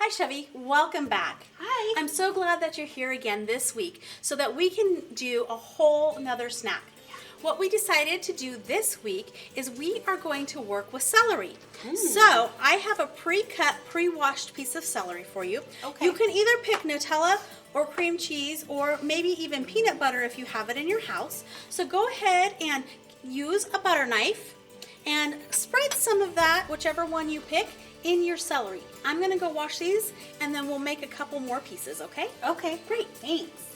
Hi Chevy, welcome back. Hi. I'm so glad that you're here again this week so that we can do a whole nother snack. What we decided to do this week is we are going to work with celery. So I have a pre-cut, pre-washed piece of celery for you. Okay. You can either pick Nutella or cream cheese or maybe even peanut butter if you have it in your house. So go ahead and use a butter knife and spread some of that, whichever one you pick, in your celery. I'm gonna go wash these and then we'll make a couple more pieces, okay? Okay, Great. thanks.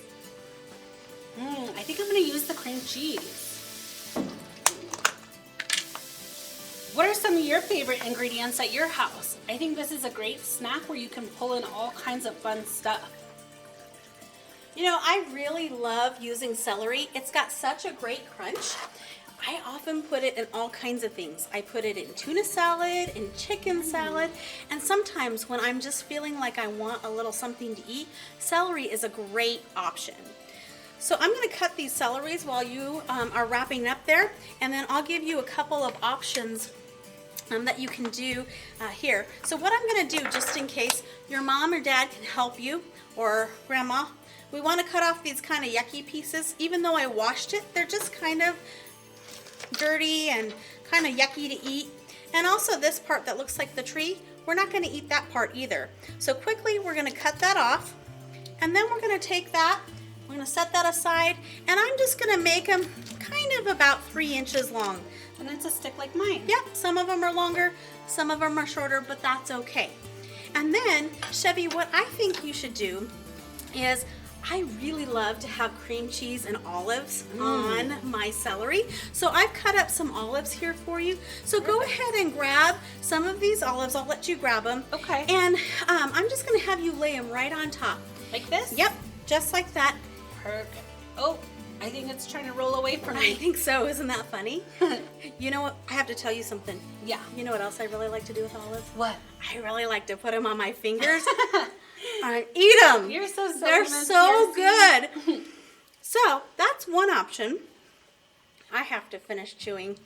I think I'm gonna use the cream cheese. What are some of your favorite ingredients at your house? I think this is a great snack where you can pull in all kinds of fun stuff. You know, I really love using celery. It's got such a great crunch. I often put it in all kinds of things. I put it in tuna salad, in chicken salad, and sometimes when I'm just feeling like I want a little something to eat, celery is a great option. So I'm going to cut these celeries while you are wrapping up there, and then I'll give you a couple of options that you can do here. So what I'm going to do, just in case your mom or dad can help you, or grandma, we want to cut off these kind of yucky pieces. Even though I washed it, they're just kind of dirty and kind of yucky to eat. And also this part that looks like the tree, we're not going to eat that part either. So quickly we're going to cut that off, and then we're going to take that, we're going to set that aside, and I'm just going to make them kind of about 3 inches long. And it's a stick like mine. Yep, some of them are longer, some of them are shorter, but that's okay. And then, Chevy, what I think you should do is, I really love to have cream cheese and olives on my celery. So I've cut up some olives here for you. So go ahead and grab some of these olives. I'll let you grab them. Okay. And I'm just going to have you lay them right on top. Like this? Yep, just like that. Perfect. Oh, I think it's trying to roll away from I me. think so. Isn't that funny? You know what? I have to tell you something. Yeah. You know what else I really like to do with olives? What? I really like to put them on my fingers and eat them. You're so silly, They're Miss so Piercy. good. So that's one option. I have to finish chewing.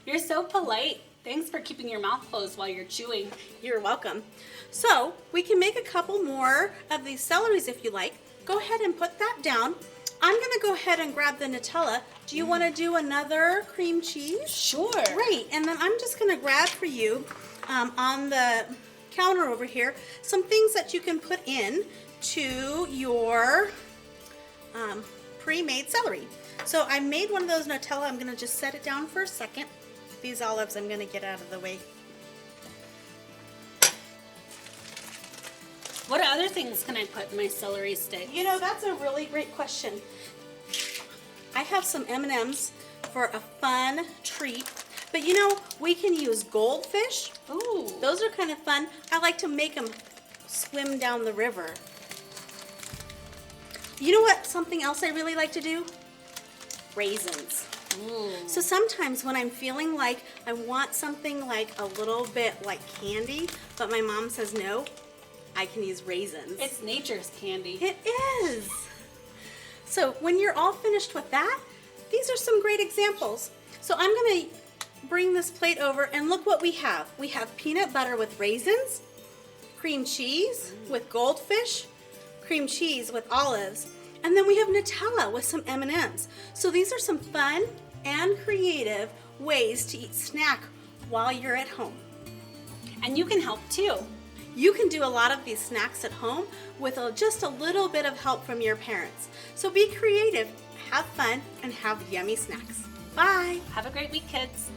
You're so polite. Thanks for keeping your mouth closed while you're chewing. You're welcome. So we can make a couple more of these celeries if you like. Go ahead and put that down. I'm going to go ahead and grab the Nutella. Do you want to do another cream cheese? Sure. Great. And then I'm just going to grab for you on the counter over here some things that you can put in to your pre-made celery. So I made one of those Nutella. I'm going to just set it down for a second. These olives I'm going to get out of the way. What other things can I put in my celery stick? You know, that's a really great question. I have some M&Ms for a fun treat. But you know, we can use goldfish. Ooh. Those are kind of fun. I like to make them swim down the river. You know what? Something else I really like to do? Raisins. Ooh. So sometimes when I'm feeling like I want something like a little bit like candy, but my mom says no, I can use raisins. It's nature's candy. It is. So when you're all finished with that, these are some great examples. So I'm going to bring this plate over and look what we have. We have peanut butter with raisins, cream cheese with goldfish, cream cheese with olives, and then we have Nutella with some M&Ms. So these are some fun and creative ways to eat snack while you're at home. And you can help too. You can do a lot of these snacks at home with just a little bit of help from your parents. So be creative, have fun, and have yummy snacks. Bye. Have a great week, kids.